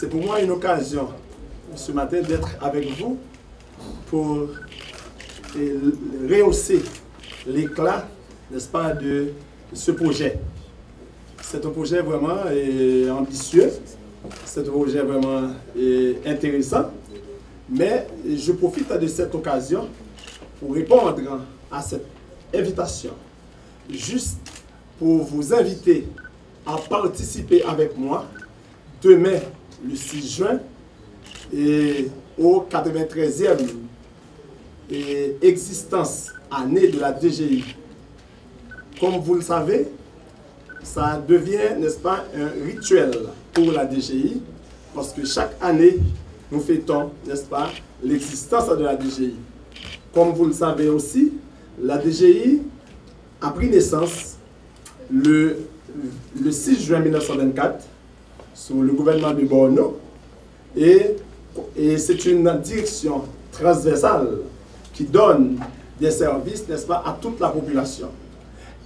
C'est pour moi une occasion ce matin d'être avec vous pour rehausser l'éclat, n'est-ce pas, de ce projet. C'est un projet vraiment ambitieux, c'est un projet vraiment intéressant, mais je profite de cette occasion pour répondre à cette invitation, juste pour vous inviter à participer avec moi demain, le 6 juin, et au 93e existence année de la DGI. Comme vous le savez, ça devient, n'est-ce pas, un rituel pour la DGI, parce que chaque année, nous fêtons, n'est-ce pas, l'existence de la DGI. Comme vous le savez aussi, la DGI a pris naissance le 6 juin 1924 sous le gouvernement de Borno, et c'est une direction transversale qui donne des services, n'est-ce pas, à toute la population.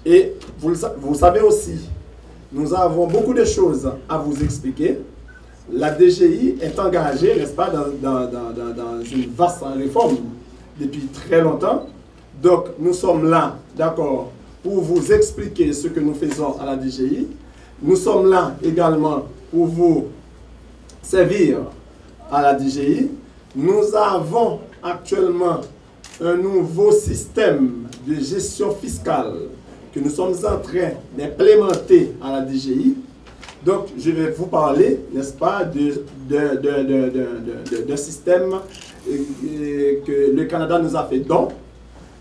Et vous savez aussi, nous avons beaucoup de choses à vous expliquer. La DGI est engagée, n'est-ce pas, dans une vaste réforme depuis très longtemps. Donc, nous sommes là, d'accord, pour vous expliquer ce que nous faisons à la DGI. Nous sommes là également pour vous servir à la DGI. Nous avons actuellement un nouveau système de gestion fiscale que nous sommes en train d'implémenter à la DGI. Donc, je vais vous parler, n'est-ce pas, d'un système que le Canada nous a fait don,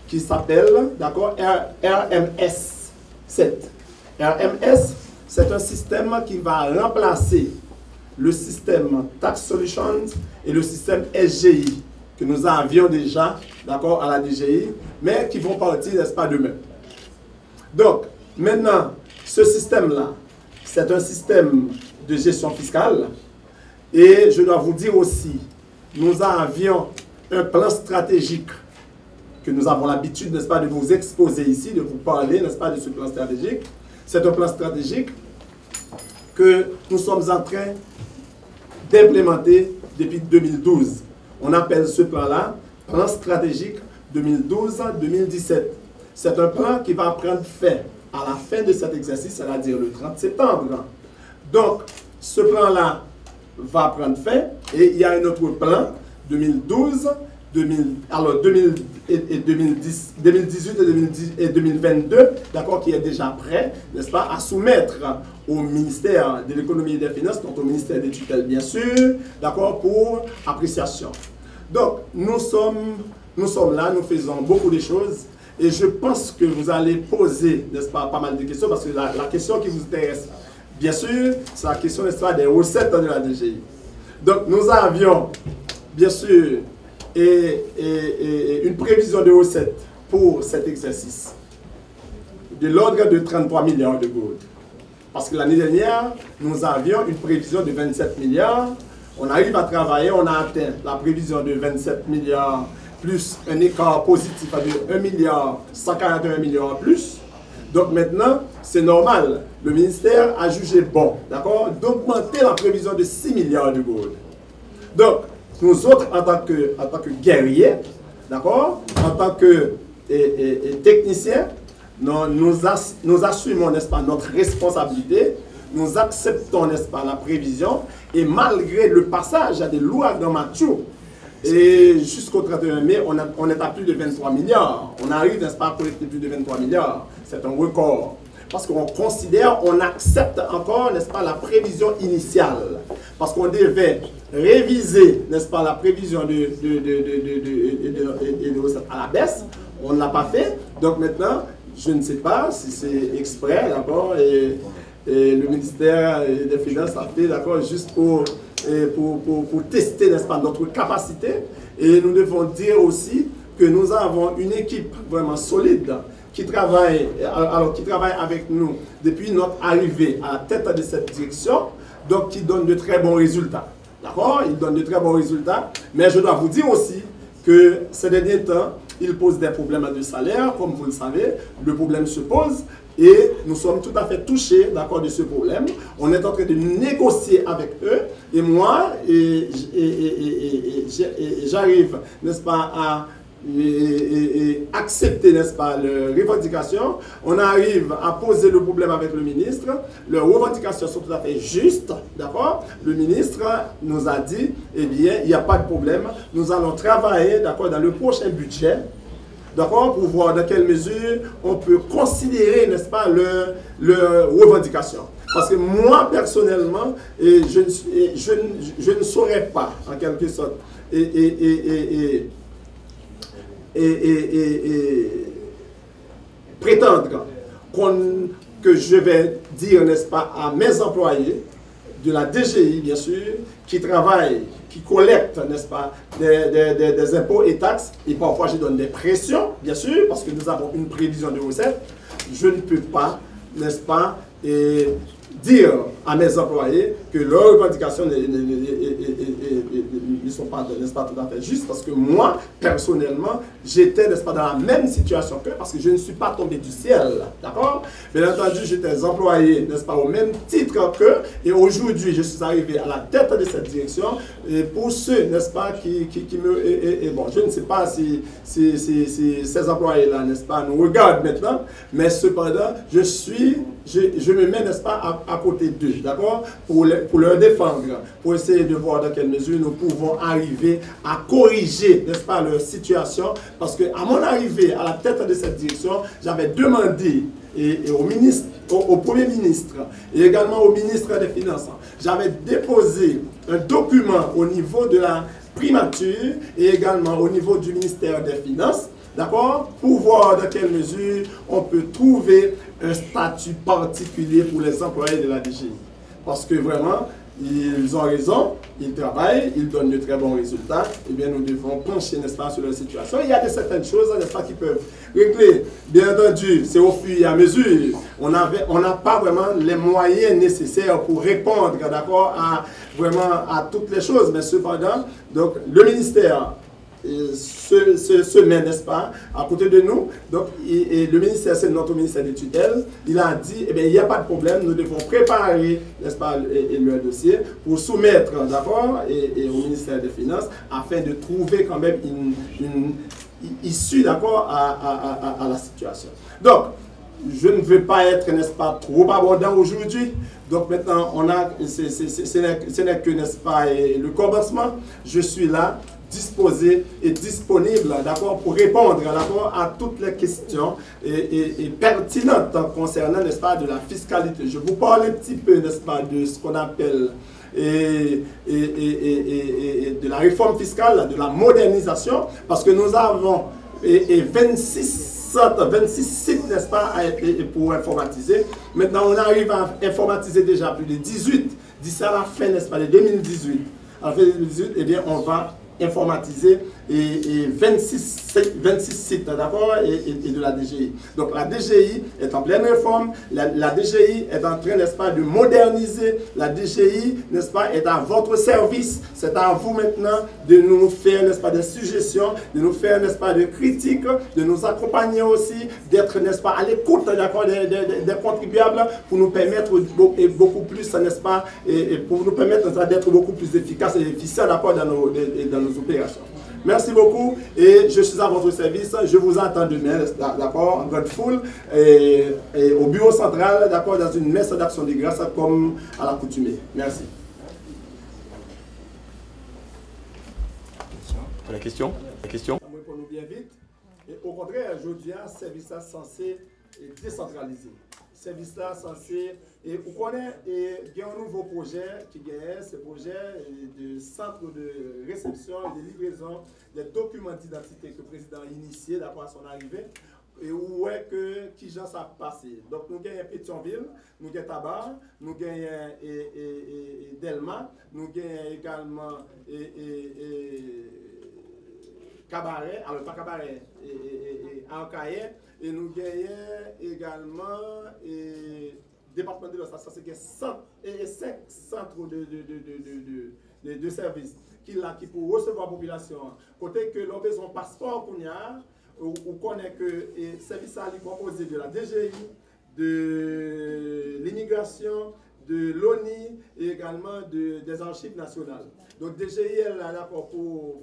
qui s'appelle, d'accord, RMS 7. RMS, c'est un système qui va remplacer le système Tax Solutions et le système SGI, que nous avions déjà, d'accord, à la DGI, mais qui vont partir, n'est-ce pas, demain. Donc, maintenant, ce système-là, c'est un système de gestion fiscale. Et je dois vous dire aussi, nous avions un plan stratégique que nous avons l'habitude, n'est-ce pas, de vous exposer ici, de vous parler, n'est-ce pas, de ce plan stratégique. C'est un plan stratégique que nous sommes en train d'implémenter depuis 2012. On appelle ce plan-là plan stratégique 2012-2017. C'est un plan qui va prendre fin à la fin de cet exercice, c'est-à-dire le 30 septembre. Donc, ce plan-là va prendre fin et il y a un autre plan 2012, 2018 et 2022, d'accord, qui est déjà prêt, n'est-ce pas, à soumettre au ministère de l'économie et des finances, donc au ministère des tutelles, bien sûr, d'accord, pour appréciation. Donc, nous sommes là, nous faisons beaucoup de choses et je pense que vous allez poser, n'est-ce pas, pas mal de questions parce que la question qui vous intéresse, bien sûr, c'est la question, n'est-ce pas, des recettes de la DGI. Donc, nous avions, bien sûr, une prévision de recettes pour cet exercice de l'ordre de 33 milliards de gourdes. Parce que l'année dernière, nous avions une prévision de 27 milliards. On arrive à travailler, on a atteint la prévision de 27 milliards plus un écart positif de 1 milliard, 141 millions en plus. Donc maintenant, c'est normal. Le ministère a jugé bon, d'accord, d'augmenter la prévision de 6 milliards de gourdes. Donc, nous autres, en tant que guerriers, d'accord, en tant que techniciens, nous assumons, n'est-ce pas, notre responsabilité, nous acceptons, n'est-ce pas, la prévision, et malgré le passage à des l'ouragan Mathieu, et jusqu'au 31 mai, on est à plus de 23 milliards. On arrive, n'est-ce pas, à collecter plus de 23 milliards. C'est un record. Parce qu'on considère, on accepte encore, n'est-ce pas, la prévision initiale. Parce qu'on devait réviser, n'est-ce pas, la prévision de recettes à la baisse. On ne l'a pas fait. Donc maintenant, je ne sais pas si c'est exprès, d'accord, et le ministère des Finances a fait, d'accord, juste pour tester, n'est-ce pas, notre capacité. Et nous devons dire aussi que nous avons une équipe vraiment solide qui travaille avec nous depuis notre arrivée à la tête de cette direction, donc qui donne de très bons résultats. D'accord? Il donne de très bons résultats, mais je dois vous dire aussi que ces derniers temps, il pose des problèmes de salaire, comme vous le savez, le problème se pose, et nous sommes tout à fait touchés, d'accord, de ce problème. On est en train de négocier avec eux, Et moi, j'arrive, n'est-ce pas, à accepter, n'est-ce pas, leurs revendications. On arrive à poser le problème avec le ministre. Leurs revendications sont tout à fait justes, d'accord? Le ministre nous a dit, eh bien, il n'y a pas de problème. Nous allons travailler, d'accord, dans le prochain budget, d'accord, pour voir dans quelle mesure on peut considérer, n'est-ce pas, leurs revendications. Parce que moi, personnellement, je ne saurais pas, en quelque sorte, prétendre que je vais dire, n'est-ce pas, à mes employés de la DGI, bien sûr, qui travaillent, qui collectent, n'est-ce pas, des impôts et taxes, et parfois je donne des pressions, bien sûr, parce que nous avons une prévision de recettes, je ne peux pas, n'est-ce pas, dire à mes employés que leurs revendications ne sont pas, n'est-ce pas, tout à fait justes, parce que moi, personnellement, j'étais, n'est-ce pas, dans la même situation qu'eux, parce que je ne suis pas tombé du ciel, d'accord? Bien entendu, j'étais employé, n'est-ce pas, au même titre qu'eux, et aujourd'hui, je suis arrivé à la tête de cette direction, et pour ceux, n'est-ce pas, qui me... bon, je ne sais pas si ces employés-là, n'est-ce pas, nous regardent maintenant, mais cependant, je me mets, n'est-ce pas, à côté d'eux, d'accord, pour leur défendre, pour essayer de voir dans quelle mesure nous pouvons arriver à corriger, n'est-ce pas, leur situation, parce que à mon arrivée à la tête de cette direction, j'avais demandé au Premier ministre et également au ministre des Finances, j'avais déposé un document au niveau de la primature et également au niveau du ministère des Finances, d'accord, pour voir dans quelle mesure on peut trouver un statut particulier pour les employés de la DGI. Parce que vraiment, ils ont raison, ils travaillent, ils donnent de très bons résultats, et bien nous devons pencher, n'est-ce pas, sur leur situation. Il y a certaines choses, n'est-ce pas, qui peuvent régler. Bien entendu, c'est au fur et à mesure. On n'a pas vraiment les moyens nécessaires pour répondre, d'accord, à toutes les choses. Mais cependant, donc, le ministère se met, n'est-ce pas, à côté de nous. Donc, le ministère, c'est notre ministère de tutelle. Il a dit, eh bien, il n'y a pas de problème, nous devons préparer, n'est-ce pas, le dossier pour soumettre, d'accord, au ministère des Finances, afin de trouver quand même une issue, d'accord, à la situation. Donc, je ne veux pas être, n'est-ce pas, trop abondant aujourd'hui. Donc maintenant, ce n'est que, n'est-ce pas, le commencement. Je suis là, disposé et disponible, d'accord, pour répondre, d'accord, à toutes les questions et pertinentes concernant, n'est-ce pas, de la fiscalité. Je vous parle un petit peu, n'est-ce pas, de ce qu'on appelle de la réforme fiscale, de la modernisation, parce que nous avons 26 sites, n'est-ce pas, pour informatiser. Maintenant, on arrive à informatiser déjà plus de 18. D'ici à la fin, n'est-ce pas, de 2018. À la fin de 2018, eh bien, on va informatiser 26 sites, d'accord, et de la DGI. Donc la DGI est en pleine réforme, la DGI est en train, n'est-ce pas, de moderniser, la DGI, n'est-ce pas, est à votre service. C'est à vous maintenant de nous faire, n'est-ce pas, des suggestions, de nous faire, n'est-ce pas, des critiques, de nous accompagner aussi, d'être, n'est-ce pas, à l'écoute, d'accord, des contribuables pour nous permettre beaucoup plus, n'est-ce pas, et pour nous permettre d'être beaucoup plus efficaces et efficients, d'accord, dans nos opérations. Merci beaucoup et je suis à votre service. Je vous attends demain, d'accord, en grande foule et au bureau central, d'accord, dans une messe d'action de grâce comme à l'accoutumée. Merci. La question? On répond bien vite. Et au contraire, aujourd'hui, ce service est censé décentraliser. Ce service là censé, et vous connaissez, il y a un nouveau projet qui gagne, ce projet de centre de réception et de livraison des documents d'identité que le président a initié d'après son arrivée. Et où est que qui j'en ça passé. Donc nous gagnons Pétionville, nous gagnons Tabar, nous gagnons Delma, nous gagnons également Cabaret, alors pas Cabaret, Ancaïe, et nous gagnons également département de l'Ouest, ça c'est 5 centres de services qui pour recevoir la population. Côté que l'on a besoin de passeport qu'on a, ou connaît que le service est composé de la DGI, de l'immigration, de l'ONI et également des archives nationales. Donc DGI est là pour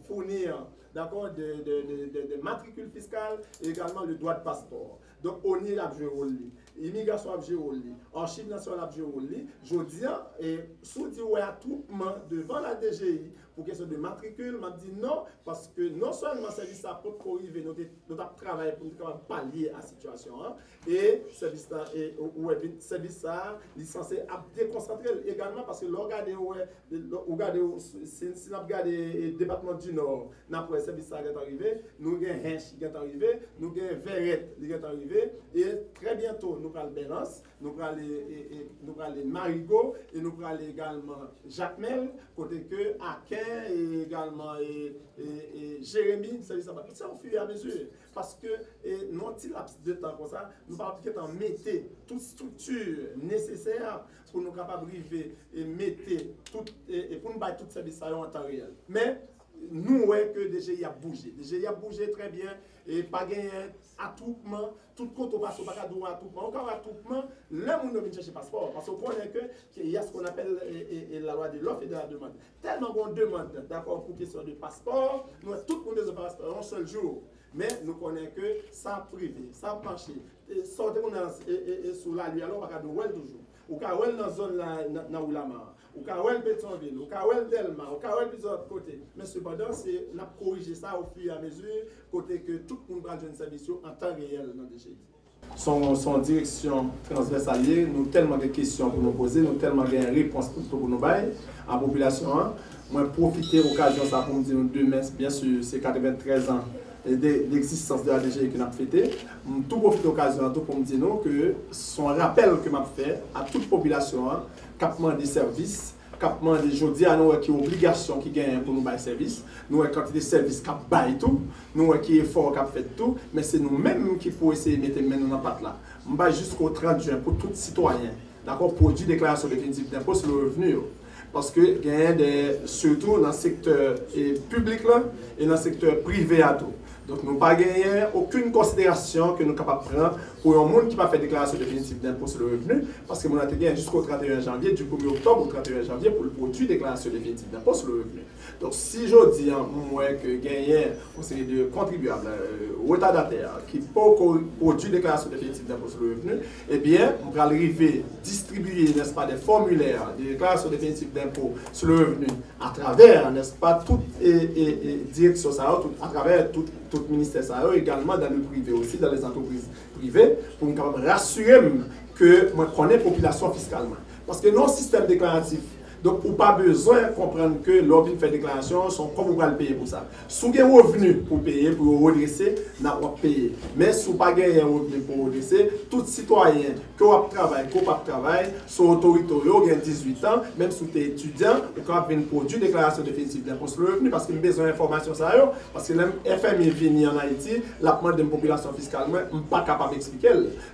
fournir des matricules fiscales et également le droit de passeport. Donc ONI a joué rôle, immigration a joué rôle, archives nationales a joué rôle. Je dis, et sous dit ouais à tout moment devant la DGI pour question de matricule, m'a dit non, parce que non seulement le service a pour arriver, nous avons travaillé pour pallier à la situation, hein, et le service a licencié à déconcentrer également parce que regardez, si nous regardons le département du Nord, le service est arrivé, nous avons Hench qui est arrivé, nous avons Verrette qui est arrivé, et très bientôt nous avons Bénance, nous avons Marigot, et nous avons également Jacmel, côté que Akin, et également Jérémy, ça au fur et à mesure. Parce que non petit laps de temps comme ça, nous parlons en mettre toute structure nécessaire pour nous capables d'arriver et mettre tout et pour nous battre tout service en temps réel. Mais nous voyons que DGI a bougé. DGI a bougé très bien et pas gagné attroupement. Tout compte au passé, pas de attroupement. Encore attroupement, là, on vient chercher passeport. Parce qu'on connaît qu'il y a ce qu'on appelle la loi de l'offre et de la demande. Tellement qu'on demande, d'accord, pour question de passeport, nous, tout le monde a un passeport un seul jour. Mais nous connaissons que ça privé, ça penché. Sortez sous la lui, alors on va regarder toujours. Ou quand on est dans la zone dans Oulama, ou quand on est Pétionville, ou quand on est Delma, ou quand on est plusieurs autres côtés. Mais cependant, c'est on a corrigé ça au fur et à mesure, côté que tout le monde va jouer une service en temps réel dans le DGI. Son direction transversale, nous avons tellement de questions pour nous poser, nous avons tellement de réponses pour nous bailler à la population. Moi, profiter de l'occasion pour me dire demain, bien sûr, c'est 93 ans l'existence de la DGI que nous avons fêté. Tout profite de l'occasion pour me dire que son rappel que m'a fait à toute population, capement des services, capement des jeudi à nous qui obligation qui gagne pour nous bailler service, nous quantité de services qui baillent tout, nous qui effort qui fait tout, mais c'est nous-mêmes qui faut essayer de mettre dans la patte là. On va jusqu'au 30 juin pour tout citoyen, d'accord, produit déclaration définitive d'impôt sur le revenu. Parce que surtout dans le secteur public là, et dans le secteur privé à tout. Donc, nous n'avons pas gagné aucune considération que nous sommes capables de prendre pour un monde qui n'a pas fait déclaration définitive d'impôt sur le revenu, parce que nous avons gagné jusqu'au 31 janvier, du 1er octobre au 31 janvier pour le produit déclaration définitive d'impôt sur le revenu. Donc, si je dis moi que gagner une série de contribuables retardataires qui peuvent produire déclaration définitive d'impôt sur le revenu, eh bien, on va arriver à distribuer, n'est-ce pas, des formulaires de déclaration définitive d'impôt sur le revenu à travers, n'est-ce pas, toute direction, à travers tout ministère, également dans le privé aussi, dans les entreprises privées, pour nous rassurer que moi connais la population fiscalement. Parce que nos systèmes déclaratifs, donc, on n'a pas besoin de comprendre que l'ordre fait déclaration, sont comme vous allez payer pour ça. Si vous avez un revenu pour payer, pour redresser, vous n'avez pas payé. Mais si vous n'avez pas un revenu pour redresser, tout citoyen qui a travaillé, qui n'a pas travaillé, sont autorité, qui a 18 ans, même si vous êtes étudiant, vous avez un produit déclaration définitive d'impôt sur le revenu, parce qu'il y a besoin d'informations, parce que l'FMI vient en Haïti, la demande d'une population fiscale, je ne suis pas capable d'expliquer.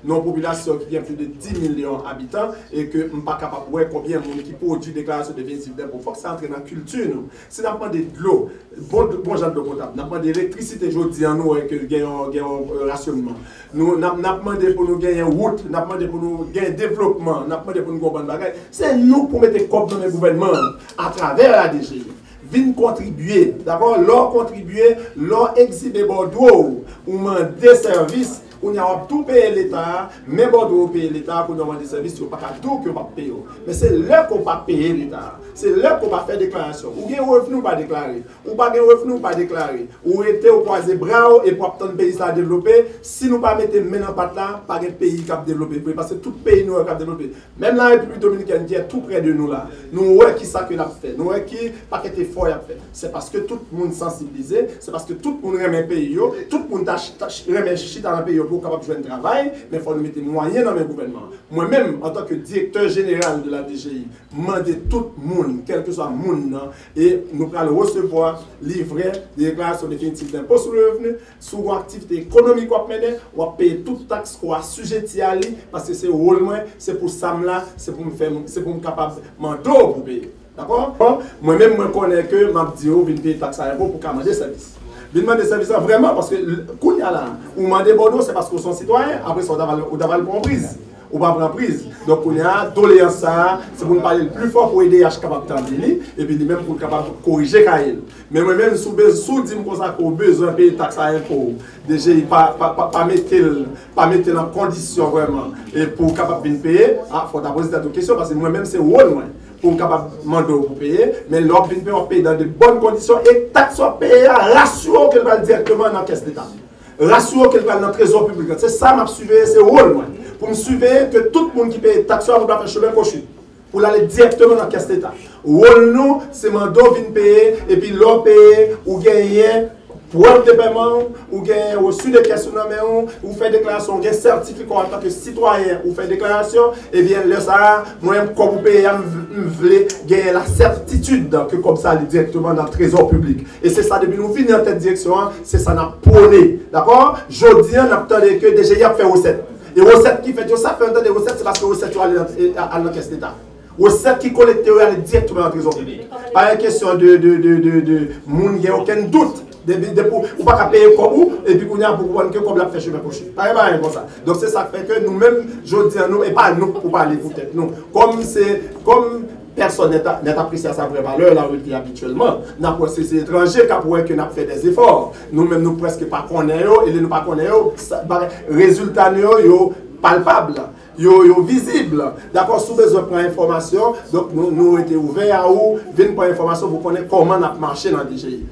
Une population qui a plus de 10 millions d'habitants et que je ne suis pas capable de voir combien de monde qui produit déclaration définitive d'impôt. Il faut que ça entre dans la culture. Si nous avons de l'eau, bon genre de potable, nous avons de l'électricité, je dis en nous que nous avons un rationnement. Nous avons demandé pour nous gagner une route, nous avons demandé pour nous gagner un développement, nous avons demandé pour nous comprendre des bagages. C'est nous pour mettre comme dans le gouvernement à travers la DGI. Viennent contribuer, d'accord? Leur contribuer, leur exhiber Bordeaux, ou des services. On a tout payé l'État, même Bordeaux payer l'État pour nous demander des services, pas tout que pas payer. Mais c'est là qu'on va payer l'État. C'est là qu'on va faire déclaration. Ou bien revenu pas déclarer, ou pas de revenu pas déclarer. Ou était au croisé bras et pour attendre le pays à développer. Si nous pas mettons maintenant pas là, pas de pays qui a développé. Parce que tout pays nous a développé. Même la République dominicaine qui est tout près de nous là, nous voyons qui ça que l'a fait. Nous voyons qui pas qu'être fort a fait. C'est parce que tout le monde sensibilisé, c'est parce que tout le monde remet le pays, tout le monde remet chita dans le pays pour capable de jouer un travail, mais il faut nous mettre moyens dans le gouvernement. Moi-même, en tant que directeur général de la DGI, demander tout le monde, quel que soit le monde, et nous allons recevoir, livrer des déclarations définitives d'impôt sur le revenu, sur l'activité économique qu'on mène, on va payer toute taxe qu'on a sujetti à lui, parce que c'est rôle moi, c'est pour ça là, c'est pour me faire, c'est pour me capable manteau pour payer. D'accord? Moi-même, je connais que je dis, je vais payer taxe à impôt pour commander des services. Je demande des services vraiment parce que, quand il y a là, ou demander Bordeaux, c'est parce qu'ils sont citoyens, après ça, on a le bon prise. ou pas prendre prise. Donc on a tolérance ça, c'est pour nous parler le plus fort pour aider à capable de et puis lui-même pour capable de corriger Kael. Mais moi-même sous dit comme ça qu'on besoin de payer taxe à impôt, déjà pas mettre en condition vraiment et pour capable de payer, faut poser cette question parce que moi-même c'est rôle moi pour capable demander pour payer, mais l'autre vient payer dans de bonnes conditions et taxe soit payée rassure qu'elle va directement dans la caisse d'État. Rassure qu'elle va dans le trésor public. C'est ça m'a suivi, c'est rôle moi. Pour me suivre que tout le monde qui paye taxe soit faire chemin cochu. Pour aller directement dans la caisse d'État. Rôle nous, c'est mandat vient payer et puis l'autre payer ou gagner preuve de paiement, ou gagner reçu de caisse ou faire déclaration, ou certificat en tant que citoyen, ou faire déclaration, et bien là ça, moi-même comme vous payez, je veux gagner la certitude que comme ça, aller directement dans le trésor public. Et c'est ça, depuis nous venons dans cette direction, c'est ça n'a prôné. D'accord? Jeudi, on attend que déjà il y a fait recette. Et recette qui fait, ça fait un temps de recette, c'est parce que recette à la caisse d'État. Recette qui collecte directement dans le trésor public. Pas une question de moun, il n'y a aucun doute. Ou pas payer comme vous, et puis qu'on a pour voir que comme la fait chemin prochain. Pas comme ça. Donc c'est ça qui fait que nous-mêmes, je dis à nous, et pas nous pour parler pour tête nous. Comme personne n'est apprécié à sa vraie valeur, la route habituellement, c'est étranger qui pourrait que nous fait des efforts. Nous-mêmes, nous presque pas connaissons, et nous pas connaissons, résultat nous palpable. Yo visible. D'accord, sous besoin de prendre information, donc nous étions ouverts à vous, venir prendre information pour connaître comment on a marché dans le DGI.